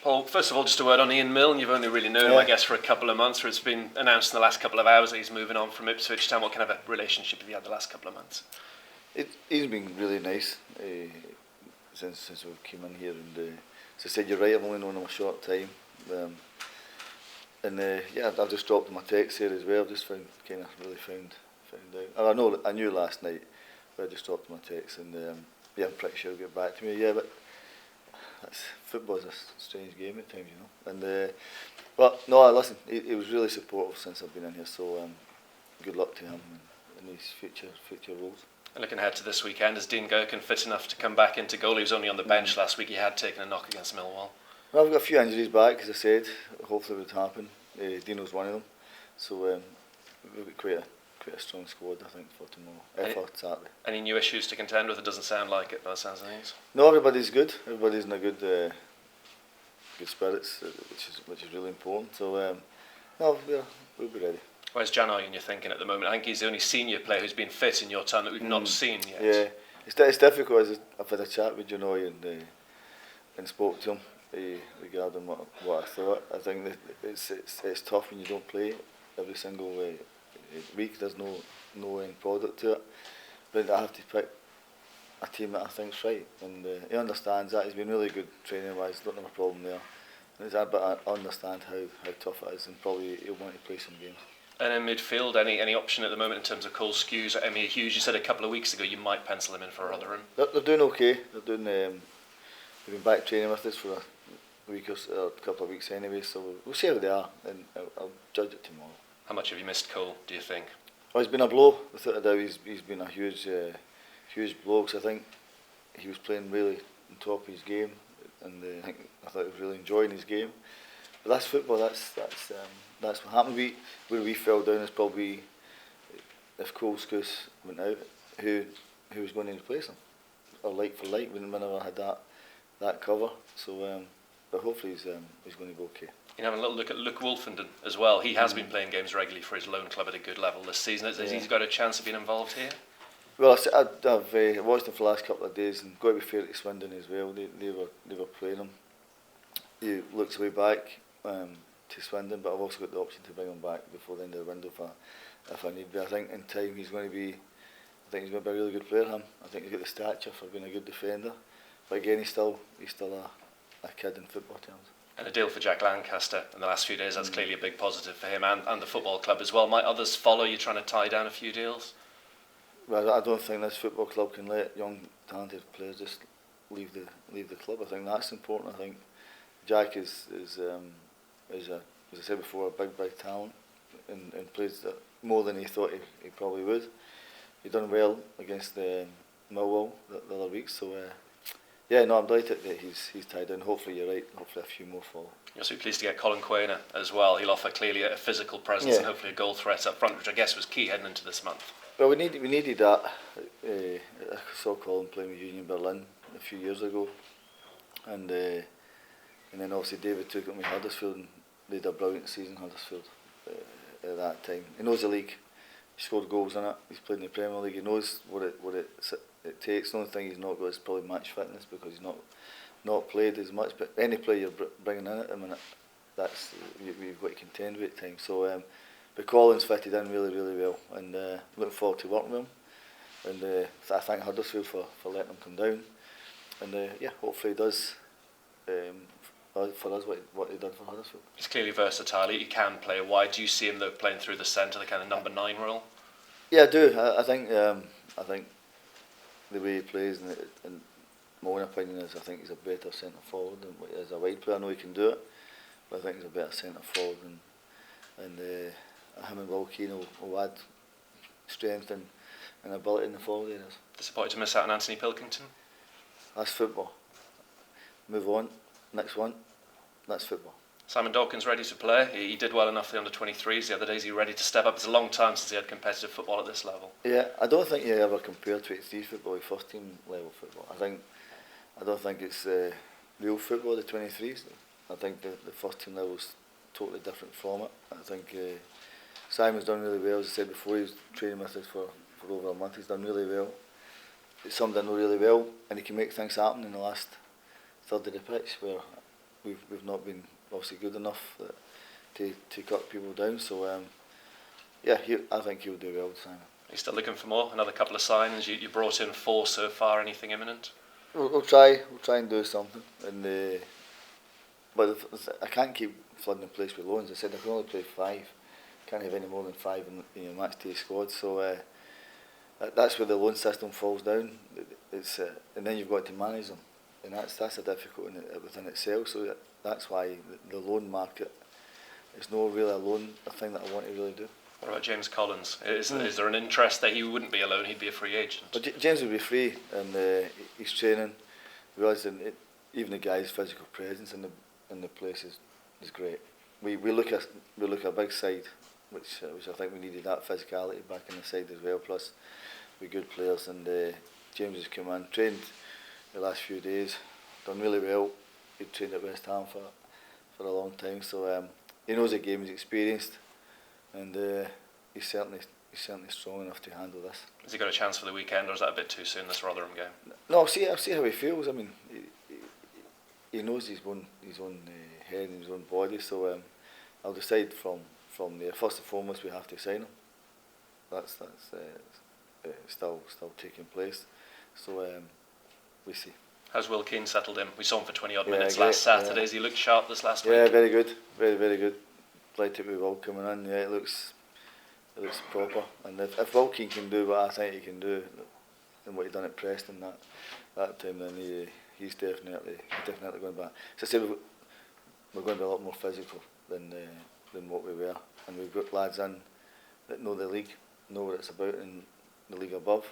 Paul, first of all, just a word on Ian Milne. You've only really known him, I guess, for a couple of months, or it's been announced in the last couple of hours that he's moving on from Ipswich Town. What kind of a relationship have you had the last couple of months? He's been really nice since we came in here, and as I said, you're right, I've only known him a short time, I've just dropped him a text here as well. I've just found out. I knew last night, but I just dropped him a text, and I'm pretty sure he'll get back to me. Yeah, but football's a strange game at times, but no, listen, he was really supportive since I've been in here, so good luck to him in his future roles. And looking ahead to this weekend, is Dean Gerken fit enough to come back into goal? He was only on the bench last week. He had taken a knock against Millwall. Well, I've got a few injuries back, as I said. Hopefully it would happen. Dino's one of them, so we've got quite a strong squad, I think, for tomorrow. For Saturday. Any new issues to contend with? It doesn't sound like it, by the sounds of things. No, everybody's good. Everybody's in a good spirits, which is really important. So no, we'll be ready. Where's Jan Oyen, you're thinking at the moment? I think he's the only senior player who's been fit in your time that we've not seen yet. Yeah, it's difficult. I've had a chat with Jan Oyen and spoke to him regarding what I thought. I think that it's tough when you don't play every single week. There's no end product to it, but I have to pick a team that I think's right, and he understands that. He's been really good training wise. Don't have a problem there. But I understand how tough it is, and probably he'll want to play some games. And in midfield, any option at the moment in terms of Cole Skews or Emmy Hughes? You said a couple of weeks ago you might pencil him in for Rotherham. They're doing okay. They've been back training with us for a week or a couple of weeks anyway, so we'll see how they are, and I'll judge it tomorrow. How much have you missed Cole, do you think? Well, it's been a blow, without a doubt. He's been a huge blow, because I think he was playing really on top of his game, and I thought he was really enjoying his game. But that's football. That's what happened. Where we fell down is probably if Cole Skews went out, who was going to replace him, or like for like. We never had that cover. So, but hopefully he's going to go okay. You know, having a little look at Luke Wolfenden as well. He has been playing games regularly for his loan club at a good level this season. Has he got a chance of being involved here? Well, I've watched him for the last couple of days, and got to be fair to Swindon as well. They were playing him. He looks way back to Swindon, but I've also got the option to bring him back before the end of the window if I need be. I think in time he's going to be a really good player. I think he's got the stature for being a good defender. But again, he's still a kid in football terms. And a deal for Jack Lancaster in the last few days, that's clearly a big positive for him and the football club as well. Might others follow you trying to tie down a few deals? Well, I don't think this football club can let young talented players just leave the club. I think that's important. I think Jack is as I said before, a big talent, and plays that more than he thought he probably would. He done well against Millwall the other week, so I'm delighted that he's tied in. Hopefully you're right. Hopefully a few more follow. You're also pleased to get Colin Quainer as well. He'll offer clearly a physical presence and hopefully a goal threat up front, which I guess was key heading into this month. Well, we needed that. I saw Colin playing with Union Berlin a few years ago, and then obviously David took it with Huddersfield, and they had a brilliant season, Huddersfield, at that time. He knows the league. He scored goals in it. He's played in the Premier League. He knows what it takes. The only thing he's not got is probably match fitness, because he's not played as much. But any player you're bringing in at the minute, you've got to contend with at times. So, but Colin's fitted in really well, and looking forward to working with him. And I thank Huddersfield for letting him come down. And hopefully he does for us what he done for Huddersfield. He's clearly versatile. He can play wide. Do you see him though playing through the centre, the kind of number 9 role? Yeah, I do. I think the way he plays, and my own opinion is, I think he's a better centre forward than what he is a wide player. I know he can do it, but I think he's a better centre forward, and him and Will Keane will add strength and ability in the forward areas. Disappointed to miss out on Anthony Pilkington? That's football. Move on. Next one. That's football. Simon Dawkins ready to play. He did well enough for the under-23s the other days. Is he ready to step up? It's a long time since he had competitive football at this level. Yeah, I don't think you ever compare 23 football with first team level football. I don't think it's real football, the 23s. I think the first team level is totally different from it. I think Simon's done really well. As I said before, he was training with us for over a month. He's done really well. He's summed in really well, and he can make things happen in the last third of the pitch, where we've not been obviously good enough to cut people down. So yeah, I think he'll do well, Simon. Are you still looking for more? Another couple of signings? You brought in 4 so far. Anything imminent? We'll try and do something, but I can't keep flooding the place with loans. I said I can only play 5. Can't have any more than 5 in your match day squad. So that's where the loan system falls down. And then you've got to manage them, and that's a difficult within itself. So that's why the loan market is not really a thing that I want to really do. What about James Collins? Is there an interest that he wouldn't be a loan? He'd be a free agent. But James would be free, and he's training. Realising even the guy's physical presence in the place is great. We look at a big side, which I think we needed that physicality back in the side as well. Plus, we're good players, and James has come in, trained the last few days, done really well. He trained at West Ham for a long time, so he knows the game. He's experienced, and he's certainly strong enough to handle this. Has he got a chance for the weekend, or is that a bit too soon, this Rotherham game? No, I'll see how he feels. I mean, he knows his own head and his own body, so I'll decide from there. First and foremost, we have to sign him. That's still taking place. So we see. How's Will Keane settled in? We saw him for 20 odd minutes great, last Saturday. Has he looked sharp this last week? Yeah, very good, very good. Delighted with Will coming in. Yeah, it looks proper. And if Will Keane can do what I think he can do, and what he done at Preston that time, then he's definitely going back. So I say we're going to be a lot more physical than what we were, and we've got lads in that know the league, know what it's about in the league above,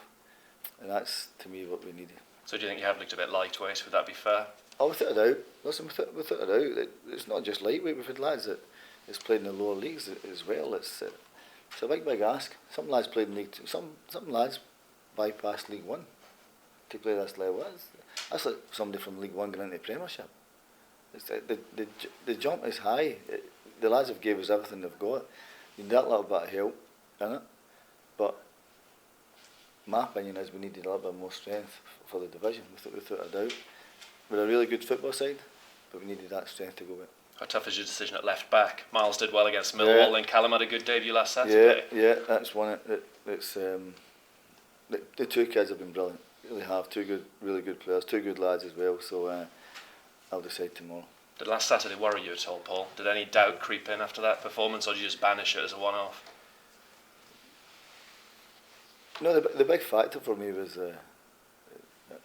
and that's to me what we needed. So do you think you have looked a bit lightweight? Would that be fair? Oh, without a doubt. Listen, without a doubt, it's not just lightweight. We've had lads that's played in the lower leagues as well. It's a big ask. Some lads played in League 2. Some lads bypassed League 1 to play this level. That's like somebody from League 1 going into the Premiership. The jump is high. The lads have gave us everything they've got. You need that little bit of help in it, but my opinion is we needed a little bit more strength for the division, without a doubt. We're a really good football side, but we needed that strength to go with. How tough is your decision at left back? Miles did well against Millwall, and Callum had a good debut last Saturday. Yeah, that's one. It's the 2 kids have been brilliant. Really have really good players, 2 good lads as well. So I'll decide tomorrow. Did last Saturday worry you at all, Paul? Did any doubt creep in after that performance, or did you just banish it as a one-off? No, the big factor for me was I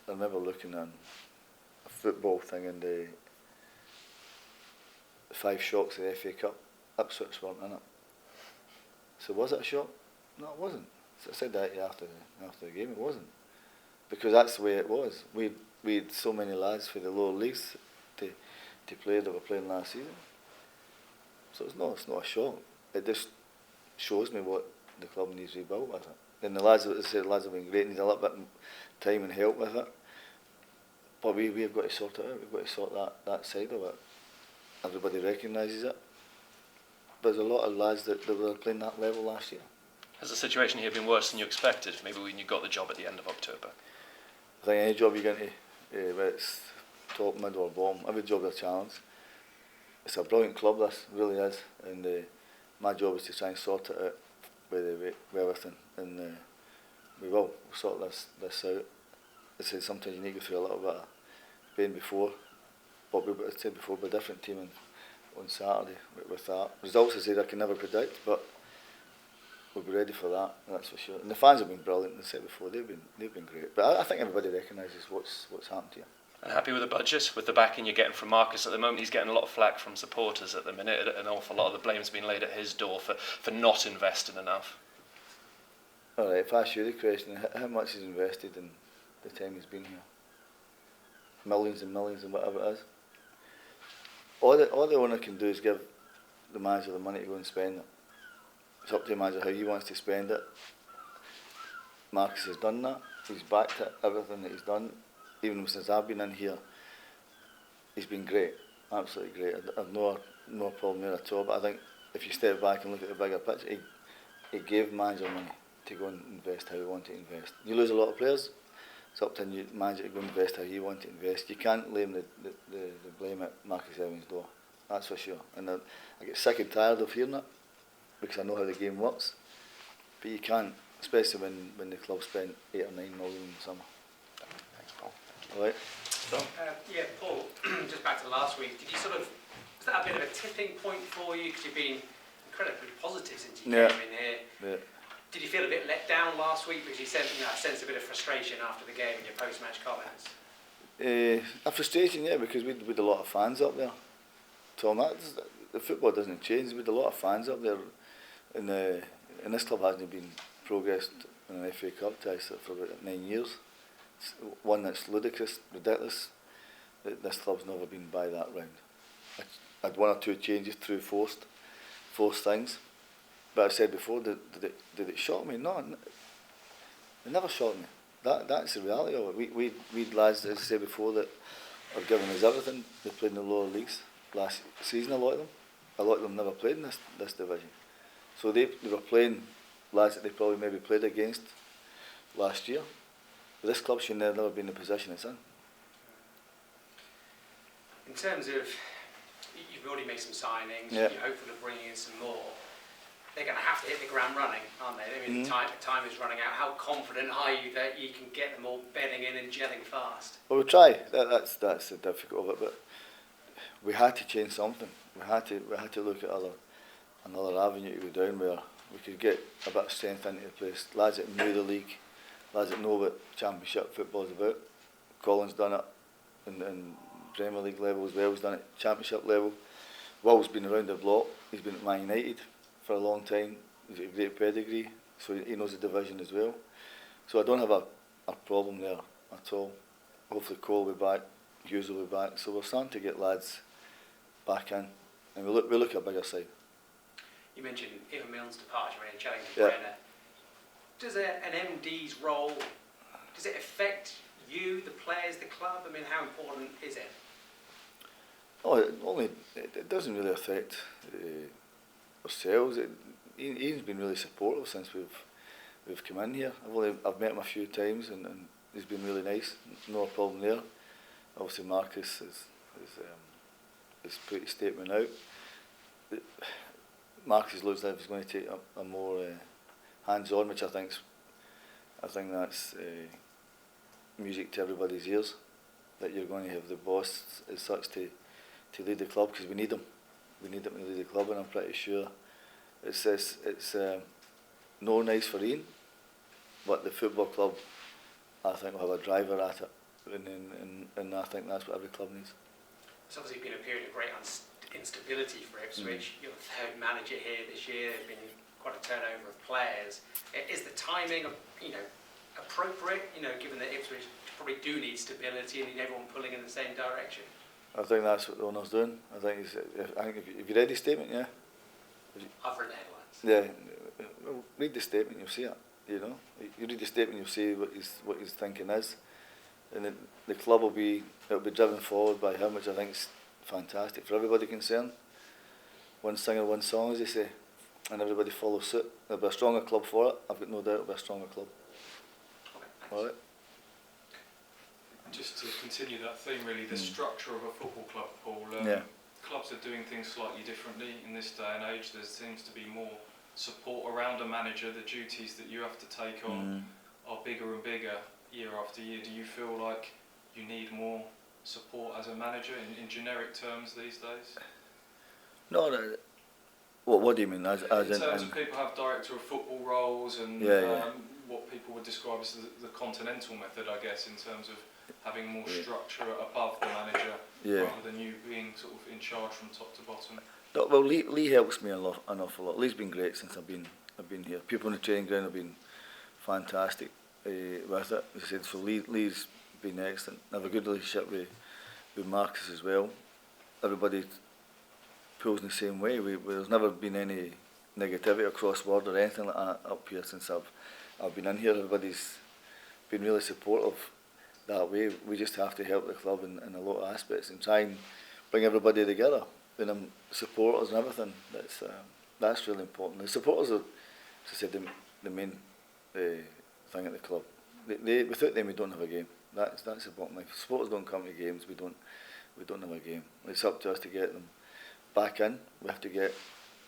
remember looking at a football thing, and the 5 shocks of the FA Cup, Ipswich weren't in it. So was it a shock? No, it wasn't. So I said that after the game, it wasn't, because that's the way it was. We had so many lads for the lower leagues to play that were playing last season. So it's not a shock. It just shows me what the club needs rebuilt with it. And the lads, as I said, lads have been great. Need a little bit of time and help with it. But we've got to sort it out. We've got to sort that side of it. Everybody recognises it. There's a lot of lads that were playing that level last year. Has the situation here been worse than you expected? Maybe when you got the job at the end of October? I think any job you get into, whether it's top, mid or bottom, every job is a challenge. It's a brilliant club, this really is, and my job is to try and sort it out with everything, and we'll sort this out. I said sometimes you need to go through a little bit of pain before, but as I said before, we're a different team on Saturday with that. Results, I said, I can never predict, but we'll be ready for that, that's for sure. And the fans have been brilliant, as I said before, they've been great. But I think everybody recognises what's happened here. And happy with the budget, with the backing you're getting from Marcus at the moment? He's getting a lot of flack from supporters at the minute. An awful lot of the blame's been laid at his door for not investing enough. All right, if I ask you the question, how much he's invested in the time he's been here? Millions and millions and whatever it is. All the owner can do is give the manager the money to go and spend it. It's up to the manager how he wants to spend it. Marcus has done that. He's backed it, everything that he's done. Even since I've been in here, he's been great, absolutely great. I've no problem there at all. But I think if you step back and look at the bigger picture, he gave manager money to go and invest how he wanted to invest. You lose a lot of players, It's up to the new manager to go invest how he wants to invest. You can't blame the blame at Marcus Evans' door, that's for sure. And I get sick and tired of hearing that, because I know how the game works. But you can't, especially when the club spent 8 or 9 million in the summer. Thanks, Paul. All right. Yeah, Paul, just back to last week, did you was that a bit of a tipping point for you? Because you've been incredibly positive since you came in here. Yeah. Did you feel a bit let down last week? Because you sensed a bit of frustration after the game in your post-match comments. A frustration, yeah, because we had a lot of fans up there. Tom, the football doesn't change. We had a lot of fans up there, and this club hasn't been progressed in an FA Cup tie for about 9 years. It's one that's ludicrous, ridiculous. This club's never been by that round. I had 1 or 2 changes through forced things, but I said before, did it shock me? No, it never shocked me. That's the reality of it. We lads, as I said before, that are giving us everything. They played in the lower leagues last season. A lot of them never played in this division. So they were playing lads that they probably maybe played against last year. But this club should never be in the position it's in. In terms of, you've already made some signings, Yeah. you're hopeful of bringing in some more. They're going to have to hit the ground running, aren't they? I mean, time is running out. How confident are you that you can get them all bedding in and gelling fast? Well, we'll try. That's the difficult of it, but we had to change something. We had to look at another avenue to go down where we could get a bit of strength into the place. Lads that knew the league, lads that know what Championship football is about. Colin's done it in Premier League level as well. He's done it at Championship level. Will's been around the block. He's been at Man United for a long time. He's got a great pedigree, so he knows the division as well. So I don't have a problem there at all. Hopefully Cole will be back, Hughes will be back. So we're starting to get lads back in, and we look at a bigger side. You mentioned Ivan Milne's departure and chatting to Yeah. Brenner. Does an MD's role, does it affect you, the players, the club? I mean, how important is it? Oh, it doesn't really affect ourselves. Ian's been really supportive since we've come in here. I've met him a few times, and he's been really nice. No problem there. Obviously, Marcus has put his statement out. Marcus looks like he's going to take a more hands-on, which I think that's music to everybody's ears. That you're going to have the boss as such to lead the club, because we need him. We need him to lead the club, and I'm pretty sure it's no nice for Ian, but the football club, I think, will have a driver at it, and I think that's what every club needs. It's obviously been a period of great instability for Ipswich. You're the third manager here this year. There's been quite a turnover of players. Is the timing, appropriate? Given that Ipswich probably do need stability and need everyone pulling in the same direction. I think that's what the owner's doing. I think if you read the statement, yeah. I've read the headlines. Yeah, well, read the statement, you'll see it. You read the statement, you'll see what his thinking is, and then the club will be driven forward by him, which I think is fantastic for everybody concerned. One singer, one song, as they say, and everybody follows suit. There'll be a stronger club for it. I've got no doubt it'll be a stronger club. Okay, All right. Just to continue that theme, really, the structure of a football club, Paul. Yeah. Clubs are doing things slightly differently in this day and age. There seems to be more support around a manager. The duties that you have to take on are bigger and bigger year after year. Do you feel like you need more support as a manager in generic terms these days? No, what do you mean? As in terms of people have director of football roles and what people would describe as the continental method, I guess, in terms of having more structure above the manager rather than you being sort of in charge from top to bottom. No, well, Lee helps me an awful lot. Lee's been great since I've been here. People on the training ground have been fantastic with it. As I said, so Lee's been excellent. I have a good relationship with Marcus as well. Everybody pulls in the same way. There's never been any negativity across word or anything like that up here since I've been in here. Everybody's been really supportive that way. We just have to help the club in a lot of aspects and try and bring everybody together. And supporters and everything. That's really important. The supporters are, as I said, the main thing at the club. without them we don't have a game. That's the bottom line. If supporters don't come to games, we don't have a game. It's up to us to get them back in. We have to get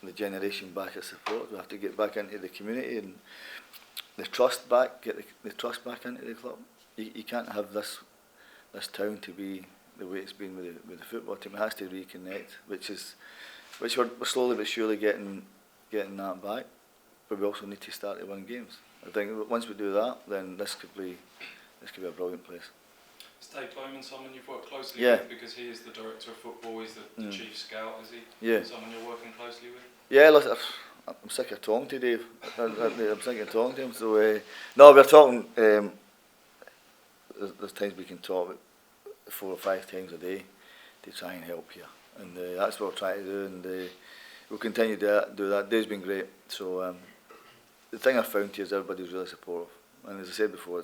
the generation back of support. We have to get back into the community and the trust back. Get the trust back into the club. You can't have this town to be the way it's been with the football team. It has to reconnect, which we're slowly but surely getting that back. But we also need to start to win games. I think once we do that, then this could be a brilliant place. Is Dave Bowman someone you've worked closely Yeah. with? Because he is the director of football, he's the chief scout, is he? Yeah. Someone you're working closely with? Yeah, listen, I'm sick of talking to Dave. I'm sick of talking to him. So no, we're talking. There's times we can talk 4 or 5 times a day to try and help here, and that's what we're trying to do, and we'll continue to do that. Dave's been great. So the thing I found here is everybody's really supportive, and as I said before,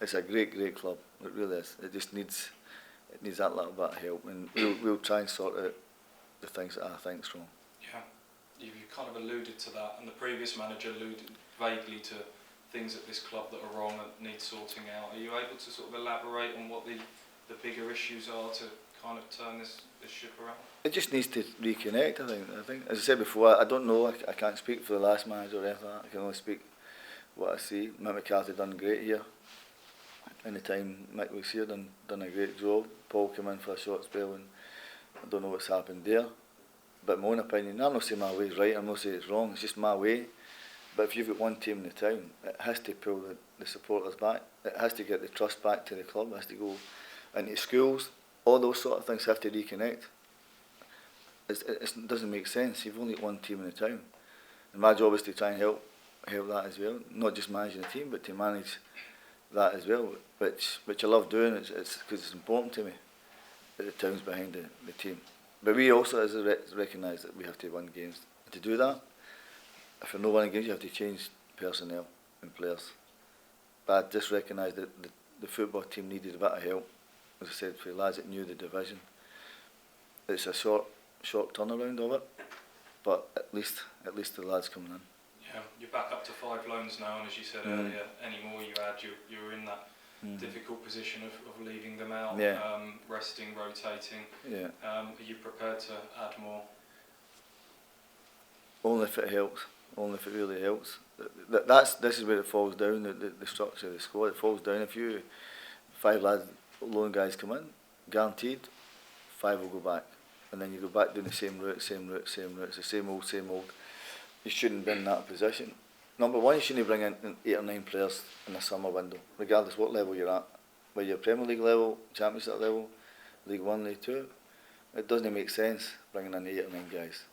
it's a great club. It really is. It just needs that little bit of help, and we'll try and sort out the things that I think's wrong. Yeah, you kind of alluded to that, and the previous manager alluded vaguely to things at this club that are wrong and need sorting out. Are you able to sort of elaborate on what the bigger issues are to kind of turn this ship around? It just needs to reconnect, I think. As I said before, I don't know, I can't speak for the last manager or anything like that. I can only speak what I see. Mick McCarthy done great here. In the time Mick was here, done a great job. Paul came in for a short spell, and I don't know what's happened there. But my own opinion, I'm not saying my way's right, I'm not saying it's wrong, it's just my way. But if you've got one team in the town, it has to pull the supporters back. It has to get the trust back to the club. It has to go into schools. All those sort of things have to reconnect. It doesn't make sense. You've only got one team in the town, and my job is to try and help that as well. Not just managing the team, but to manage that as well, which I love doing. It's because it's important to me that the town's behind the team. But we also recognise that we have to win games. And to do that, if you're not winning games, you have to change personnel and players. But I just recognise that the football team needed a bit of help. As I said, for the lads that knew the division, it's a short turnaround of it, but at least the lads coming in. Yeah, you're back up to 5 loans now, and as you said earlier, any more you add, you're in that difficult position of leaving them out, resting, rotating. Yeah. Are you prepared to add more? Only if it helps. Only if it really helps. This is where it falls down. The structure of the squad. It falls down. If 5 lads, loan guys come in, guaranteed, 5 will go back, and then you go back doing the same route. It's the same old. You shouldn't be in that position. Number one, you shouldn't bring in 8 or 9 players in the summer window, regardless what level you're at. Whether you're Premier League level, Championship level, League 1, League 2, it doesn't make sense bringing in 8 or 9 guys.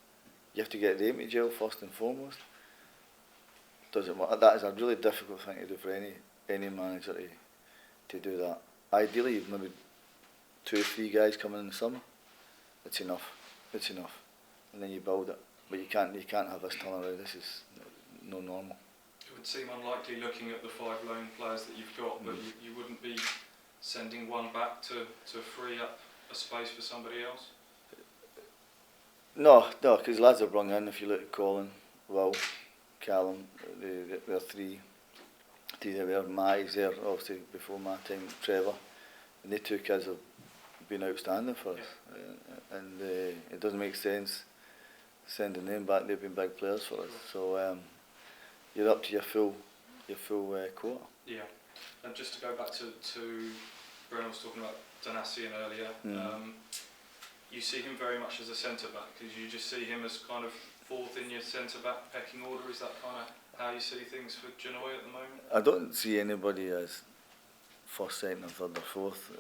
You have to get them to jail first and foremost. Doesn't work. That is a really difficult thing to do for any manager to do that. Ideally, you've maybe 2 or 3 guys coming in the summer. It's enough, and then you build it. But you can't have this turnaround. This is no normal. It would seem unlikely looking at the 5 loan players that you've got, but you wouldn't be sending one back to free up a space for somebody else? No, because lads are brought in. If you look at Colin, Will, Callum, they're 3 there. Matty's there, obviously before my time, Trevor, and the 2 kids have been outstanding for us, and it doesn't make sense sending them back. They've been big players for us, so you're up to your full quota. Yeah, and just to go back to Brennan was talking about Donasian earlier. You see him very much as a centre back, because you just see him as kind of 4th in your centre back pecking order. Is that kind of how you see things for Genoa at the moment? I don't see anybody as 1st, 2nd, or 3rd or 4th.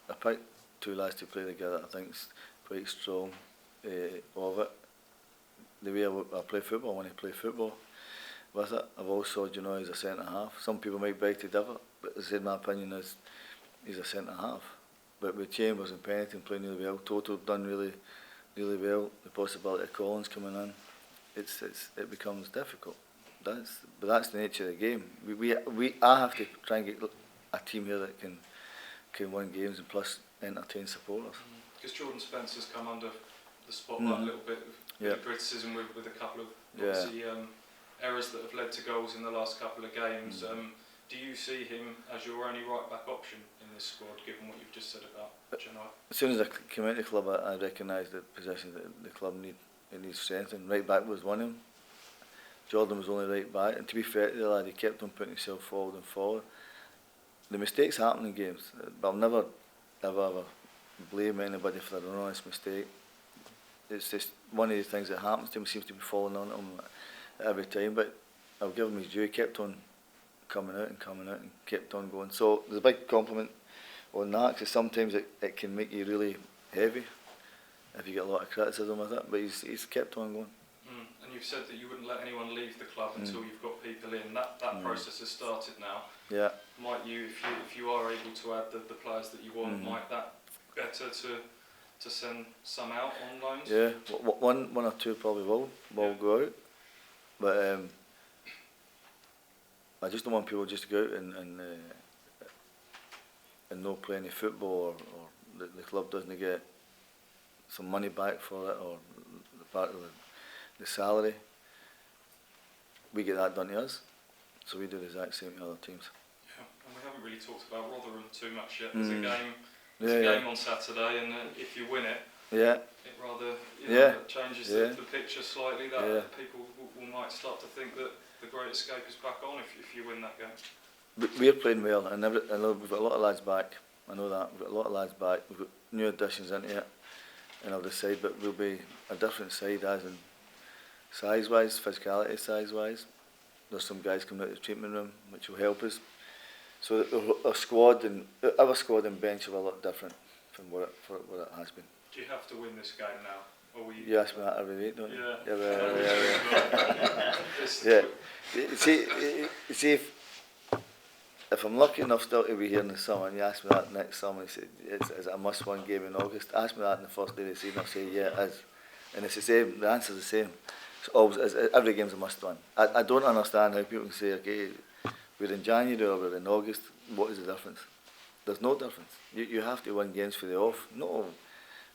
I picked 2 lads to play together. I think it's quite strong of it. The way I play football, when I play football with it, I've always saw Genoa as a centre half. Some people might beg to differ, but as I said, my opinion is he's a centre half. But with Chambers and Pennington playing really well, Toto done really well. The possibility of Collins coming in, it becomes difficult. But that's the nature of the game. I have to try and get a team here that can win games and plus entertain supporters. Because Jordan Spencer's come under the spotlight a little bit of criticism with a couple of obviously errors that have led to goals in the last couple of games. Do you see him as your only right back option in this squad, given what you've just said about Janai? As soon as I came into the club, I recognised the position that the club needs strengthening. Right back was one of them. Jordan was only right back, and to be fair to the lad, he kept on putting himself forward and forward. The mistakes happen in games, but I'll never ever blame anybody for their honest mistake. It's just one of the things that happens to him, seems to be falling on him every time, but I'll give him his due. He kept on coming out and kept on going. So there's a big compliment on that, because sometimes it can make you really heavy if you get a lot of criticism with it, but he's kept on going. And you've said that you wouldn't let anyone leave the club until you've got people in. That process has started now. Yeah. Might you, if you are able to add the players that you want, might that better to send some out on loans? Yeah, one or two probably will go out, but I just don't want people just to go out and not play any football, or the club doesn't get some money back for it, or the part of the salary. We get that done to us, so we do the exact same to other teams. Yeah, and we haven't really talked about Rotherham too much yet. There's a game. There's a game on Saturday, and if you win it, it rather changes the picture slightly. That people will might start to think that the Great Escape is back on if you win that game. We're playing well, and I know we've got a lot of lads back. I know that we've got a lot of lads back. We've got new additions into it, and I'll decide. But we'll be a different side, as in size-wise, physicality size-wise. There's some guys coming out of the treatment room, which will help us. So that our squad and bench will look different from what it has been. Do you have to win this game now? Or you ask me that every week, don't you? Yeah. You see, if I'm lucky enough still to be here in the summer, and you ask me that next summer, you say, is it a must-win game in August? Ask me that in the first day of the season, I'll say, yeah, it is. And it's the same, the answer's the same. It's always, every game's a must-win. I don't understand how people can say, okay, we're in January or we're in August, what is the difference? There's no difference. You have to win games for the off, not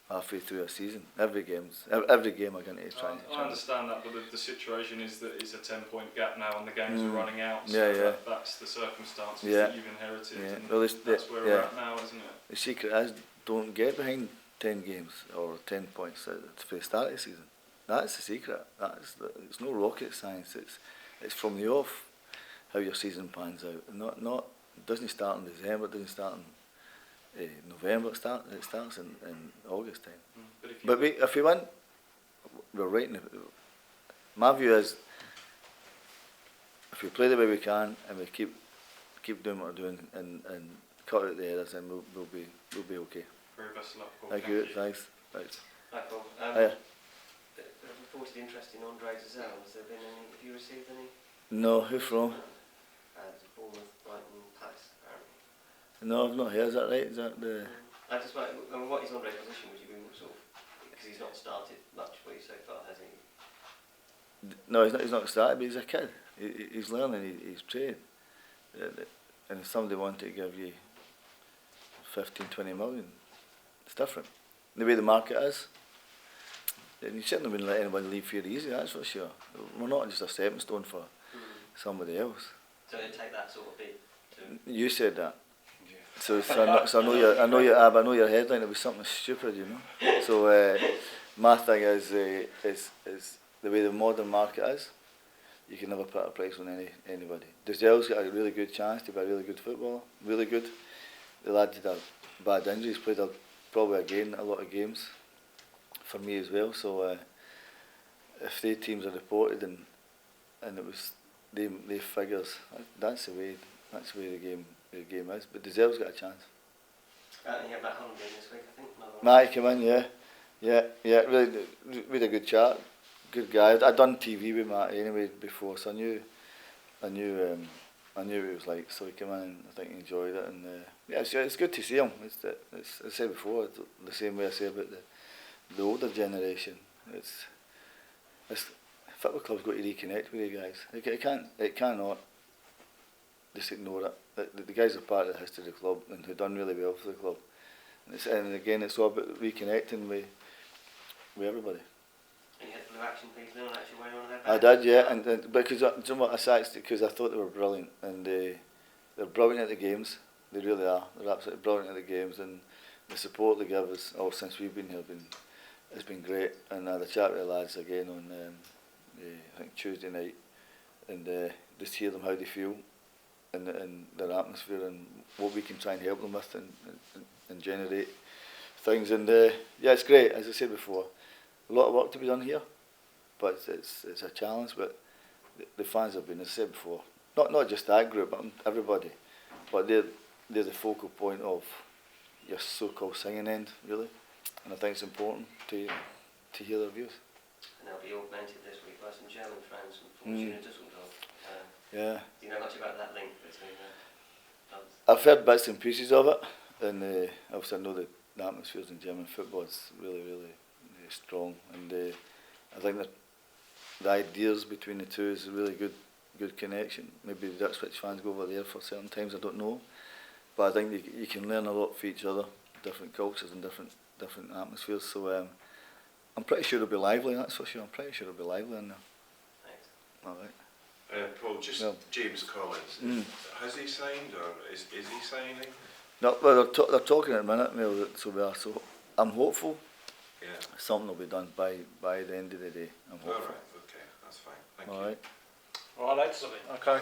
halfway through a season. Every game are going to try. I understand that, but the situation is that it's a 10-point gap now and the games are running out, so that's the circumstances that you've inherited, and that's where we're at now, isn't it? The secret is, don't get behind 10 games or 10 points for the start of the season. That's the secret. It's no rocket science. It's from the off how your season pans out. Not it doesn't start in December. It doesn't start in November. It starts in August time. But if we win, we're right in my view is, if we play the way we can and we keep doing what we're doing and cut out the errors, then we'll be okay. Very best of luck, Paul. Thank you. Thanks. Hi, Paul. Reported interest in Andre Giselle. Has there been any? Have you received any? No. Who from? Bournemouth, Brighton, Palace, apparently. No, I've not heard. Is that right? Is that the? I just wonder, what is Andre's position? Would you be sort of, because he's not started much for you so far, has he? No, he's not started, but he's a kid. He's learning. He's trained. And if somebody wanted to give you 15, 20 million, it's different. The way the market is. And you certainly wouldn't let anyone leave here easy, that's for sure. We're not just a stepping stone for somebody else. So it'd take that sort of bit to... You said that. Yeah. So I know your headline will be something stupid, you know. So my thing is the way the modern market is, you can never put a price on anybody. Giselle's got a really good chance to be a really good footballer, really good. The lad did a bad injury, he's played probably again a lot of games for me as well. So if the teams are reported and it was they figures, that's the way the game is. But Giselle's got a chance. You have that Holland game this week, I think. Matt came in, yeah. Really, we had a good chat. Good guy. I'd done TV with Matt anyway before, so I knew what it was like. So he came in, and I think he enjoyed it, and it's good to see him. It's as I said before, the same way I say about the older generation. It's football club's got to reconnect with you guys. It cannot just ignore it. The guys are part of the history of the club and who've done really well for the club. And again, it's all about reconnecting with everybody. And you had Blue Action people in actually wearing one of their I badges? did, yeah, and because you know what, because I thought they were brilliant, and they're brilliant at the games. They really are. They're absolutely brilliant at the games, and the support they give us all since we've been here has been great. And I had a chat with the lads again on I think Tuesday night, and just hear them how they feel and their atmosphere and what we can try and help them with and generate things. And yeah, it's great. As I said before, a lot of work to be done here, but it's a challenge. But the fans have been, as I said before, not just that group, but everybody. But they're the focal point of your so-called singing end, really. And I think it's important to hear their views. And that'll be augmented this week by some German fans from Fortuna Düsseldorf. Yeah. Do you know much about that link between clubs? I've heard bits and pieces of it, and obviously I know the atmospheres in German football is really, really strong, and I think that the ideas between the two is a really good connection. Maybe the Ipswich fans go over there for certain times, I don't know, but I think you can learn a lot from each other, different cultures and different atmospheres. So I'm pretty sure it'll be lively. That's for sure. I'm pretty sure it'll be lively in there. Thanks. All right. Paul, just Well, James Collins, has he signed or is he signing? No, well, they're talking at the minute, Neil, so we are. So I'm hopeful Yeah. something will be done by the end of the day. I'm All hopeful. right, okay, that's fine. Thank All you. right. All right, lads. Okay.